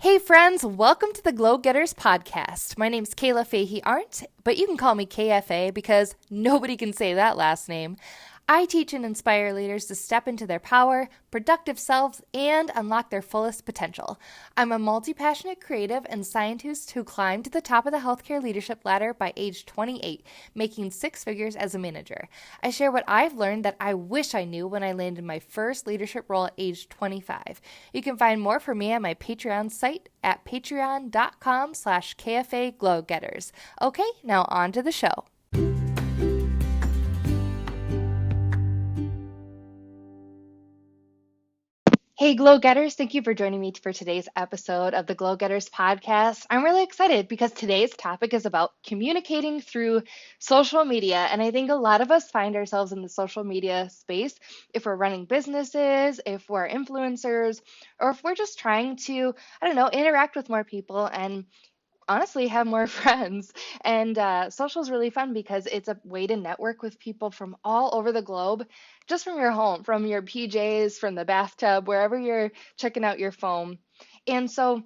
Hey friends, welcome to the Glow Getters podcast. My name's Kayla Fahey-Ahrndt, but you can call me KFA because nobody can say that last name. I teach and inspire leaders to step into their power, productive selves, and unlock their fullest potential. I'm a multi-passionate creative and scientist who climbed to the top of the healthcare leadership ladder by age 28, making six figures as a manager. I share what I've learned that I wish I knew when I landed my first leadership role at age 25. You can find more from me on my Patreon site at patreon.com/KFA Glowgetters. Okay, now on to the show. Hey, Glow Getters, thank you for joining me for today's episode of the Glow Getters podcast. I'm really excited because today's topic is about communicating through social media. And I think a lot of us find ourselves in the social media space if we're running businesses, if we're influencers, or if we're just trying to, interact with more people and honestly have more friends. And social is really fun because it's a way to network with people from all over the globe, just from your home, from your PJs, from the bathtub, wherever you're checking out your phone. And so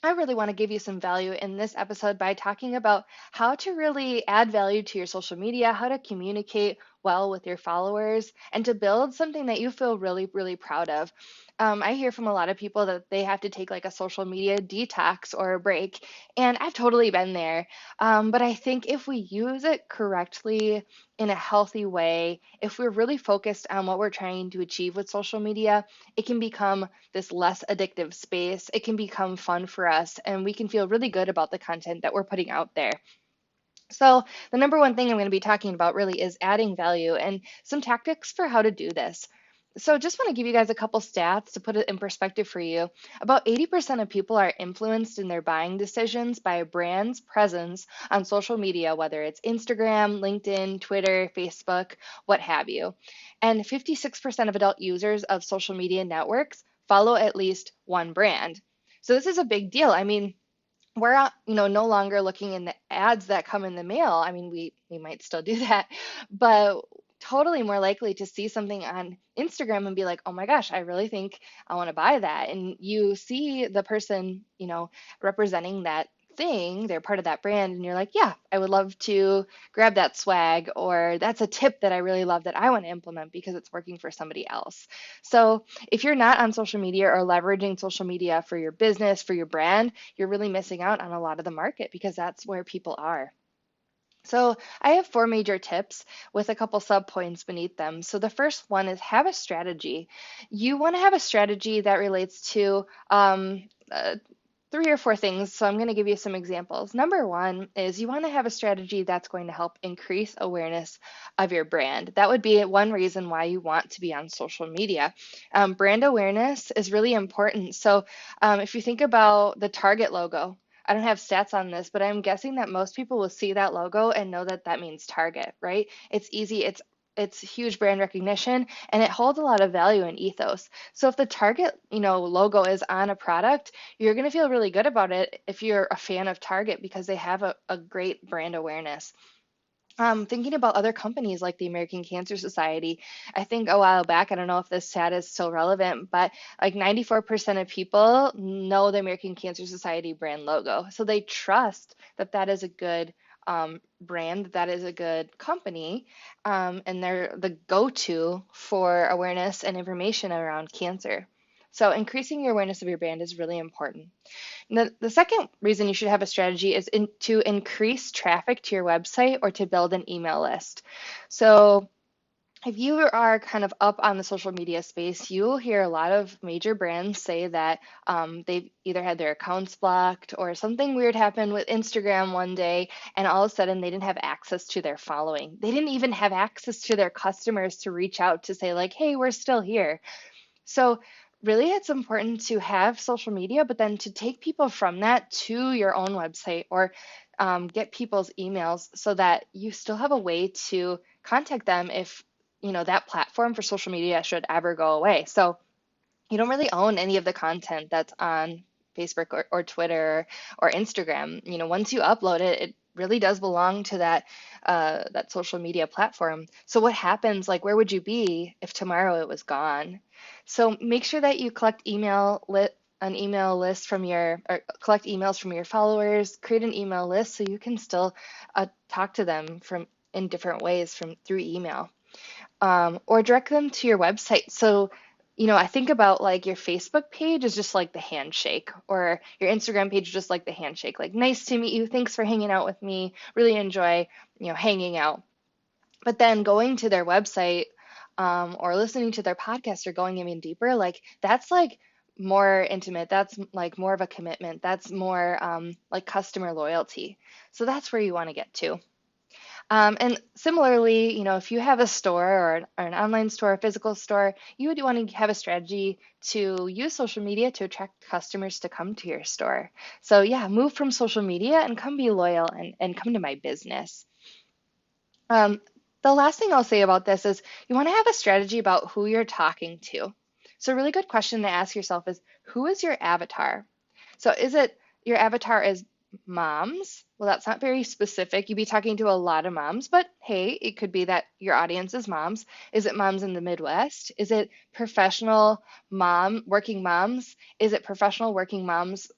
I really want to give you some value in this episode by talking about how to really add value to your social media, how to communicate well with your followers, and to build something that you feel really, really proud of. I hear from a lot of people that they have to take like a social media detox or a break, and I've totally been there. But I think if we use it correctly in a healthy way, if we're really focused on what we're trying to achieve with social media, it can become this less addictive space. It can become fun for us, and we can feel really good about the content that we're putting out there. So, the number one thing I'm going to be talking about really is adding value and some tactics for how to do this. So, just want to give you guys a couple stats to put it in perspective for you. About 80% of people are influenced in their buying decisions by a brand's presence on social media, whether it's Instagram, LinkedIn, Twitter, Facebook, what have you. And 56% of adult users of social media networks follow at least one brand. So, this is a big deal. I mean, we're no longer looking in the ads that come in the mail. I mean, we might still do that, but totally more likely to see something on Instagram and be like, oh my gosh, I really think I want to buy that. And you see the person, representing that thing, they're part of that brand, and you're like, yeah, I would love to grab that swag, or that's a tip that I really love that I want to implement because it's working for somebody else. So if you're not on social media or leveraging social media for your business, for your brand, you're really missing out on a lot of the market because that's where people are. So I have four major tips with a couple sub points beneath them. So the first one is have a strategy. You want to have a strategy that relates to three or four things. So I'm going to give you some examples. Number one is you want to have a strategy that's going to help increase awareness of your brand. That would be one reason why you want to be on social media. Brand awareness is really important. So if you think about the Target logo, I don't have stats on this, but I'm guessing that most people will see that logo and know that that means Target, right? It's easy, it's huge brand recognition, and it holds a lot of value and ethos. So if the Target, logo is on a product, you're going to feel really good about it if you're a fan of Target because they have a great brand awareness. Thinking about other companies like the American Cancer Society, I think a while back, I don't know if this stat is still relevant, but like 94% of people know the American Cancer Society brand logo. So they trust that that is a good brand, that is a good company, and they're the go-to for awareness and information around cancer. So increasing your awareness of your brand is really important. The second reason you should have a strategy is to increase traffic to your website or to build an email list. So if you are kind of up on the social media space, you'll hear a lot of major brands say that they've either had their accounts blocked or something weird happened with Instagram one day, and all of a sudden they didn't have access to their following. They didn't even have access to their customers to reach out to say like, hey, we're still here. So really, it's important to have social media, but then to take people from that to your own website or get people's emails so that you still have a way to contact them if that platform for social media should ever go away. So you don't really own any of the content that's on Facebook or Twitter or Instagram. Once you upload it, it really does belong to that social media platform. So what happens, like where would you be if tomorrow it was gone? So make sure that you collect email an email list from or collect emails from your followers, create an email list so you can still talk to them from in different ways from through email, or direct them to your website. So, I think about like your Facebook page is just like the handshake, or your Instagram page is just like the handshake. Like, nice to meet you. Thanks for hanging out with me. Really enjoy, hanging out. But then going to their website, or listening to their podcast or going even deeper, like that's like more intimate. That's like more of a commitment. That's more like customer loyalty. So that's where you want to get to. And similarly, if you have a store or an online store, a physical store, you would want to have a strategy to use social media to attract customers to come to your store. So yeah, move from social media and come be loyal and come to my business. Um, the last thing I'll say about this is you want to have a strategy about who you're talking to. So a really good question to ask yourself is, who is your avatar? So is it your avatar is moms? Well, that's not very specific. You'd be talking to a lot of moms, but hey, it could be that your audience is moms. Is it moms in the Midwest? Is it professional working moms? Is it professional working moms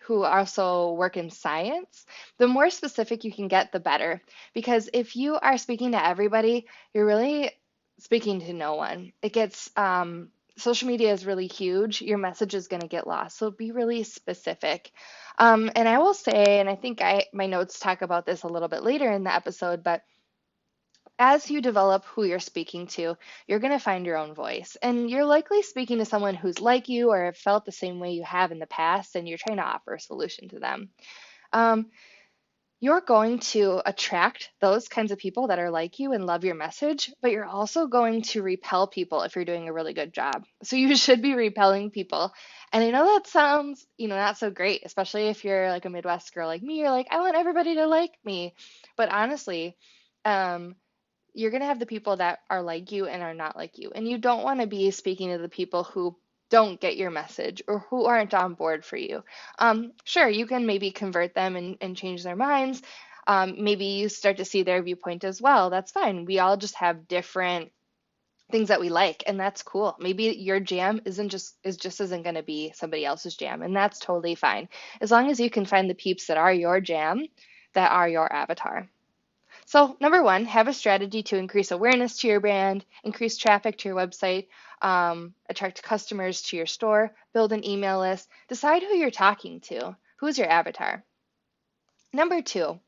who also work in science? The more specific you can get, the better. Because if you are speaking to everybody, you're really speaking to no one. Social media is really huge. Your message is going to get lost. So be really specific. And I will say, and I think my notes talk about this a little bit later in the episode, but as you develop who you're speaking to, you're going to find your own voice. And you're likely speaking to someone who's like you or have felt the same way you have in the past, and you're trying to offer a solution to them. Um, you're going to attract those kinds of people that are like you and love your message, but you're also going to repel people if you're doing a really good job. So you should be repelling people. And I know that sounds, not so great, especially if you're like a Midwest girl like me. You're like, I want everybody to like me. But honestly, um, you're going to have the people that are like you and are not like you. And you don't want to be speaking to the people who don't get your message or who aren't on board for you. Sure, you can maybe convert them and change their minds. Maybe you start to see their viewpoint as well. That's fine. We all just have different things that we like, and that's cool. Maybe your jam isn't going to be somebody else's jam, and that's totally fine. As long as you can find the peeps that are your jam, that are your avatar. So number one, have a strategy to increase awareness to your brand, increase traffic to your website, attract customers to your store, build an email list, decide who you're talking to, who's your avatar. Number two,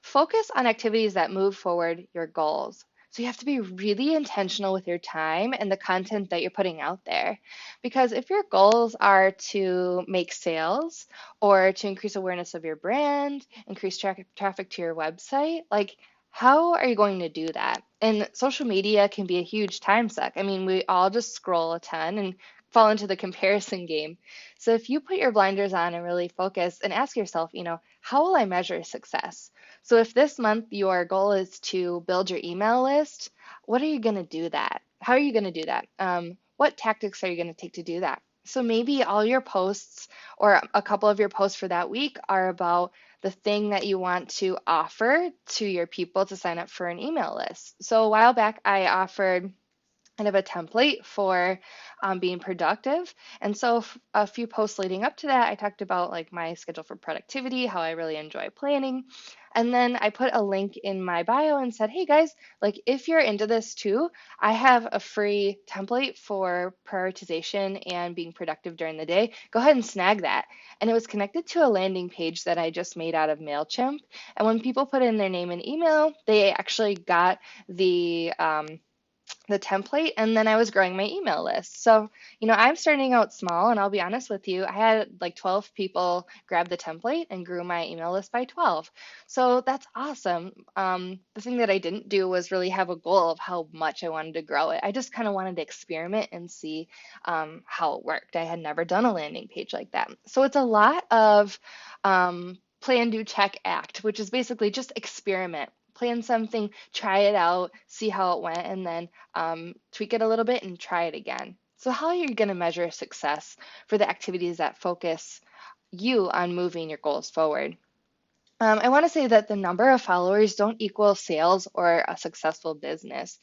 focus on activities that move forward your goals. So you have to be really intentional with your time and the content that you're putting out there. Because if your goals are to make sales or to increase awareness of your brand, increase traffic to your website, like how are you going to do that? And social media can be a huge time suck. I mean, we all just scroll a ton and fall into the comparison game. So if you put your blinders on and really focus and ask yourself, how will I measure success? So if this month your goal is to build your email list, what are you going to do that? How are you going to do that? What tactics are you going to take to do that? So maybe all your posts or a couple of your posts for that week are about the thing that you want to offer to your people to sign up for an email list. So a while back, I offered kind of a template for being productive. And so a few posts leading up to that, I talked about like my schedule for productivity, how I really enjoy planning. And then I put a link in my bio and said, hey guys, like if you're into this too, I have a free template for prioritization and being productive during the day. Go ahead and snag that. And it was connected to a landing page that I just made out of MailChimp. And when people put in their name and email, they actually got the template, and then I was growing my email list. So, I'm starting out small, and I'll be honest with you, I had like 12 people grab the template and grew my email list by 12. So that's awesome. The thing that I didn't do was really have a goal of how much I wanted to grow it. I just kind of wanted to experiment and see how it worked. I had never done a landing page like that. So it's a lot of plan, do, check, act, which is basically just experiment. Plan something, try it out, see how it went, and then tweak it a little bit and try it again. So how are you going to measure success for the activities that focus you on moving your goals forward? I want to say that the number of followers don't equal sales or a successful business.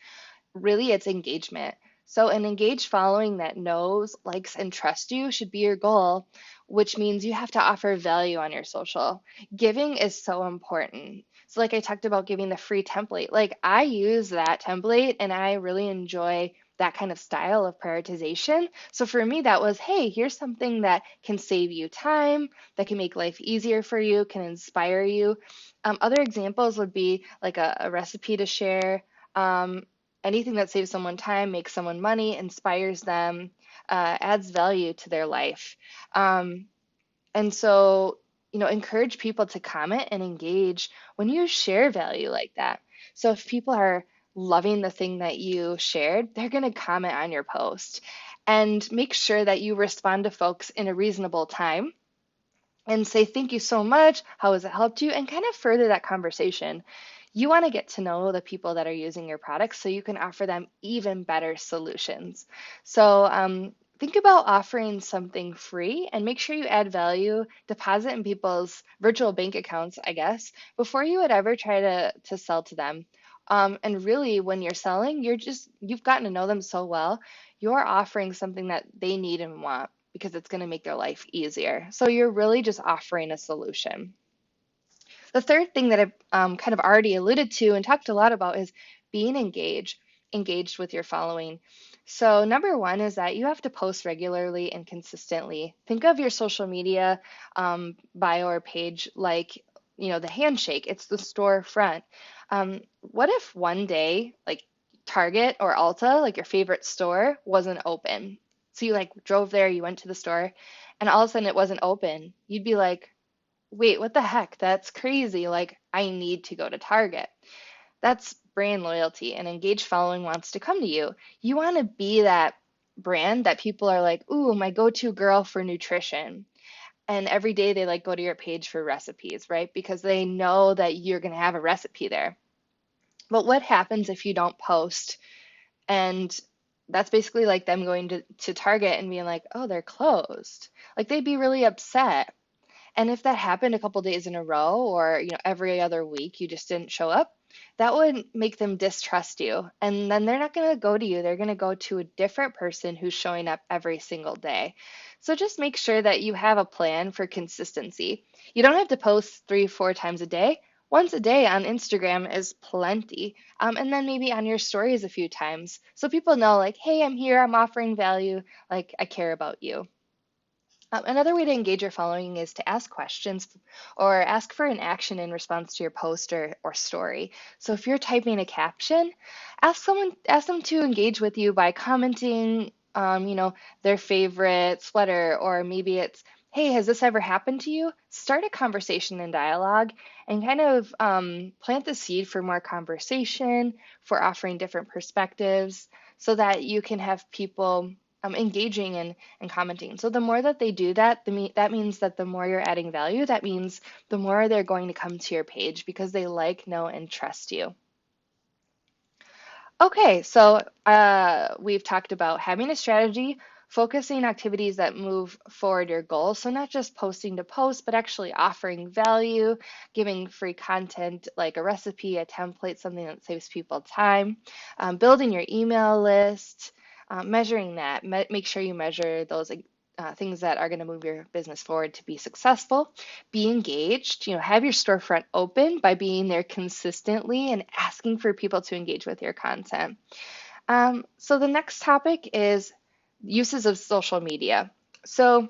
Really, it's engagement. So an engaged following that knows, likes, and trusts you should be your goal, which means you have to offer value on your social. Giving is so important. So like I talked about giving the free template, like I use that template and I really enjoy that kind of style of prioritization. So for me, that was, hey, here's something that can save you time, that can make life easier for you, can inspire you. Other examples would be like a recipe to share, um, anything that saves someone time, makes someone money, inspires them, adds value to their life. Um, and so, encourage people to comment and engage when you share value like that. So if people are loving the thing that you shared, they're going to comment on your post. And make sure that you respond to folks in a reasonable time and say, thank you so much. How has it helped you? And kind of further that conversation. You want to get to know the people that are using your products so you can offer them even better solutions. So think about offering something free and make sure you add value, deposit in people's virtual bank accounts, I guess, before you would ever try to sell to them. And really, when you're selling, you've gotten to know them so well, you're offering something that they need and want because it's going to make their life easier. So you're really just offering a solution. The third thing that I've kind of already alluded to and talked a lot about is being engaged with your following. So number one is that you have to post regularly and consistently. Think of your social media bio or page like, the handshake. It's the storefront. What if one day, like Target or Ulta, like your favorite store, wasn't open? So you like drove there, you went to the store, and all of a sudden it wasn't open. You'd be like, wait, what the heck? That's crazy. Like, I need to go to Target. That's brand loyalty, and engaged following wants to come to you. You want to be that brand that people are like, ooh, my go-to girl for nutrition. And every day they like go to your page for recipes, right? Because they know that you're going to have a recipe there. But what happens if you don't post? And that's basically like them going to Target and being like, oh, they're closed. Like they'd be really upset. And if that happened a couple days in a row or, every other week you just didn't show up, that would make them distrust you. And then they're not going to go to you. They're going to go to a different person who's showing up every single day. So just make sure that you have a plan for consistency. You don't have to post 3, 4 times a day. Once a day on Instagram is plenty. And then maybe on your stories a few times. So people know, like, hey, I'm here, I'm offering value, like, I care about you. Another way to engage your following is to ask questions or ask for an action in response to your post or story. So if you're typing a caption, ask them to engage with you by commenting, their favorite sweater, or maybe it's, hey, has this ever happened to you? Start a conversation and dialogue and kind of plant the seed for more conversation, for offering different perspectives so that you can have people engaging and commenting. So the more that they do that, that means that the more you're adding value, that means the more they're going to come to your page because they like, know, and trust you. Okay, so we've talked about having a strategy, focusing activities that move forward your goals. So not just posting to post, but actually offering value, giving free content like a recipe, a template, something that saves people time, building your email list, measuring that. Make sure you measure those things that are going to move your business forward to be successful. Be engaged, have your storefront open by being there consistently and asking for people to engage with your content. So the next topic is uses of social media. So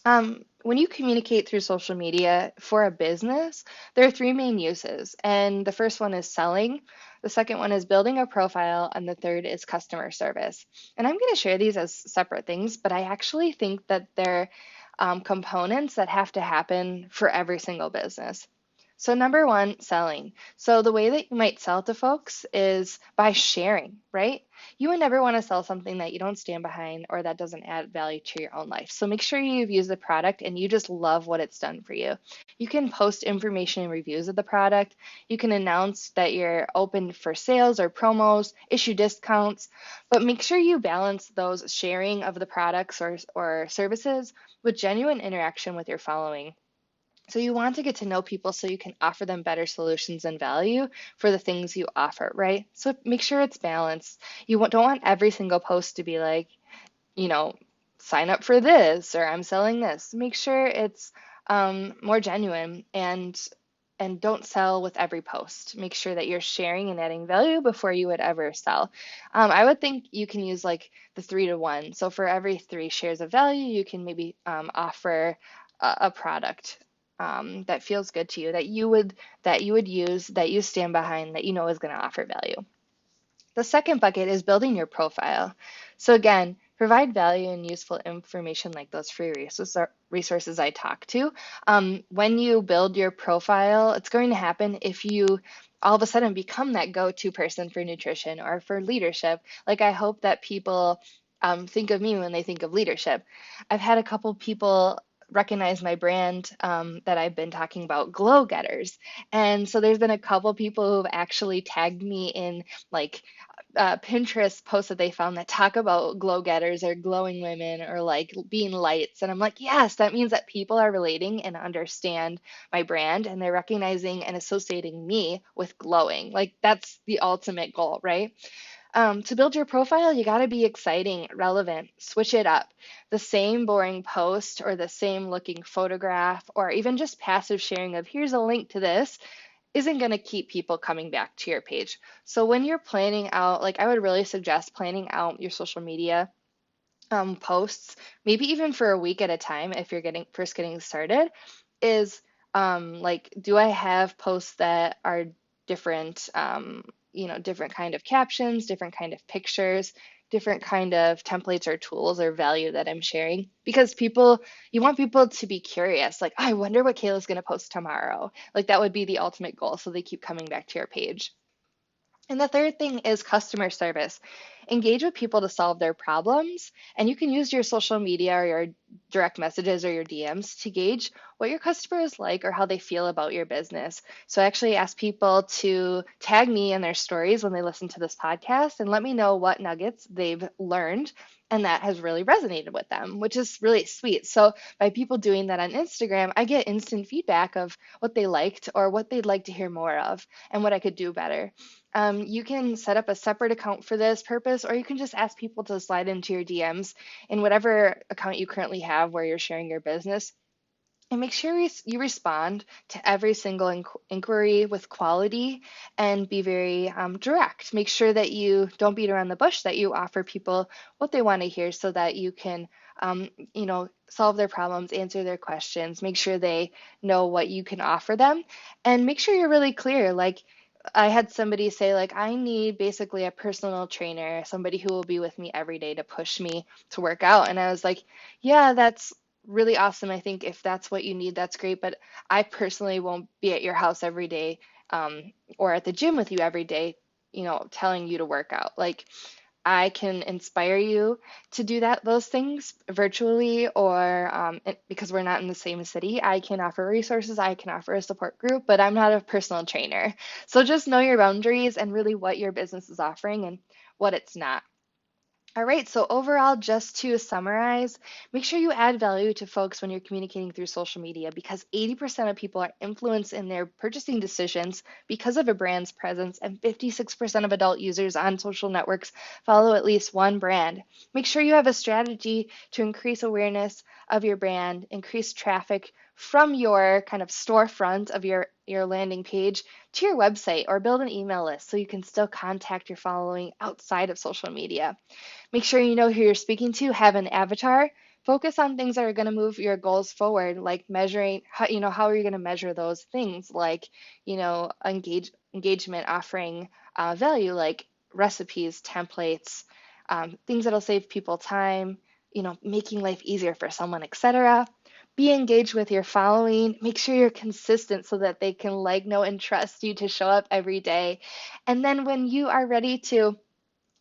when you communicate through social media for a business, there are three main uses. And the first one is selling, the second one is building a profile, and the third is customer service. And I'm going to share these as separate things, but I actually think that they're components that have to happen for every single business. So number one, selling. So the way that you might sell to folks is by sharing, right? You would never want to sell something that you don't stand behind or that doesn't add value to your own life. So make sure you've used the product and you just love what it's done for you. You can post information and reviews of the product. You can announce that you're open for sales or promos, issue discounts, but make sure you balance those sharing of the products or services with genuine interaction with your following. So you want to get to know people so you can offer them better solutions and value for the things you offer, right? So make sure it's balanced. Don't want every single post to be like, you know, sign up for this or I'm selling this. Make sure it's more genuine and don't sell with every post. Make sure that you're sharing and adding value before you would ever sell. I would think you can use like the 3 to 1. So for every 3 shares of value, you can maybe offer a product that feels good to you, that you would use, that you stand behind, that you know is going to offer value. The second bucket is building your profile. So again, provide value and useful information like those free resources I talked to. When you build your profile, it's going to happen if you all of a sudden become that go-to person for nutrition or for leadership. Like I hope that people think of me when they think of leadership. I've had a couple people recognize my brand that I've been talking about, Glow Getters. And so there's been a couple people who've actually tagged me in like Pinterest posts that they found that talk about glow getters or glowing women or like being lights. And I'm like, yes, that means that people are relating and understand my brand and they're recognizing and associating me with glowing. Like that's the ultimate goal, right? To build your profile, you got to be exciting, relevant, switch it up. The same boring post or the same looking photograph or even just passive sharing of here's a link to this isn't going to keep people coming back to your page. So when you're planning out, like I would really suggest planning out your social media posts, maybe even for a week at a time if you're getting started, is like, do I have posts that are different, different kind of captions, different kind of pictures, different kind of templates or tools or value that I'm sharing? Because you want people to be curious, like, I wonder what Kayla's going to post tomorrow. Like that would be the ultimate goal, so they keep coming back to your page. And the third thing is customer service. Engage with people to solve their problems. And you can use your social media or your direct messages or your DMs to gauge what your customers like or how they feel about your business. So I actually ask people to tag me in their stories when they listen to this podcast and let me know what nuggets they've learned and that has really resonated with them, which is really sweet. So by people doing that on Instagram, I get instant feedback of what they liked or what they'd like to hear more of and what I could do better. You can set up a separate account for this purpose, or you can just ask people to slide into your DMs in whatever account you currently have where you're sharing your business. And make sure you respond to every single inquiry with quality and be very direct. Make sure that you don't beat around the bush, that you offer people what they want to hear so that you can, solve their problems, answer their questions, make sure they know what you can offer them, and make sure you're really clear. Like, I had somebody say, like, I need basically a personal trainer, somebody who will be with me every day to push me to work out. And I was like, yeah, that's really awesome. I think if that's what you need, that's great. But I personally won't be at your house every day or at the gym with you every day, telling you to work out. Like, I can inspire you to do those things virtually, or because we're not in the same city, I can offer resources, I can offer a support group, but I'm not a personal trainer. So just know your boundaries and really what your business is offering and what it's not. All right, so overall, just to summarize, make sure you add value to folks when you're communicating through social media because 80% of people are influenced in their purchasing decisions because of a brand's presence, and 56% of adult users on social networks follow at least one brand. Make sure you have a strategy to increase awareness of your brand, increase traffic from your kind of storefront of your landing page to your website, or build an email list so you can still contact your following outside of social media. Make sure you know who you're speaking to, have an avatar. Focus on things that are going to move your goals forward, like measuring, how are you going to measure those things, like, engagement, offering value, like recipes, templates, things that'll save people time, making life easier for someone, etc. Be engaged with your following. Make sure you're consistent so that they can like, know, and trust you to show up every day. And then when you are ready to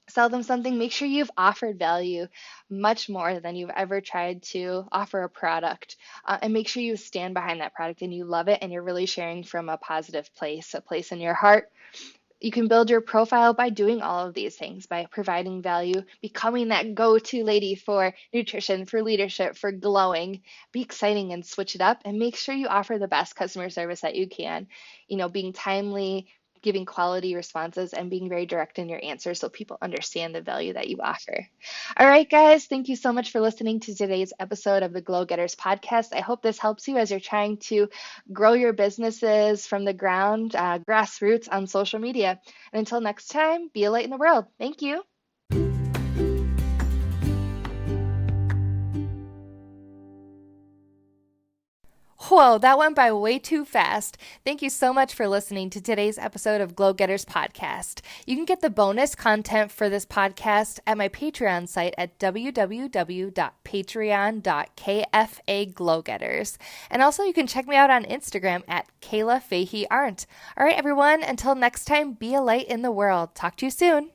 sell them something, make sure you've offered value much more than you've ever tried to offer a product. And make sure you stand behind that product and you love it and you're really sharing from a positive place, a place in your heart. You can build your profile by doing all of these things, by providing value, becoming that go-to lady for nutrition, for leadership, for glowing. Be exciting and switch it up and make sure you offer the best customer service that you can. Being timely, giving quality responses, and being very direct in your answers so people understand the value that you offer. All right, guys, thank you so much for listening to today's episode of the Glow Getters podcast. I hope this helps you as you're trying to grow your businesses from the ground, grassroots on social media. And until next time, be a light in the world. Thank you. Whoa, that went by way too fast. Thank you so much for listening to today's episode of Glow Getters Podcast. You can get the bonus content for this podcast at my Patreon site at www.patreon.kfaglowgetters. And also you can check me out on Instagram at Kayla Fahey-Ahrndt. All right, everyone, until next time, be a light in the world. Talk to you soon.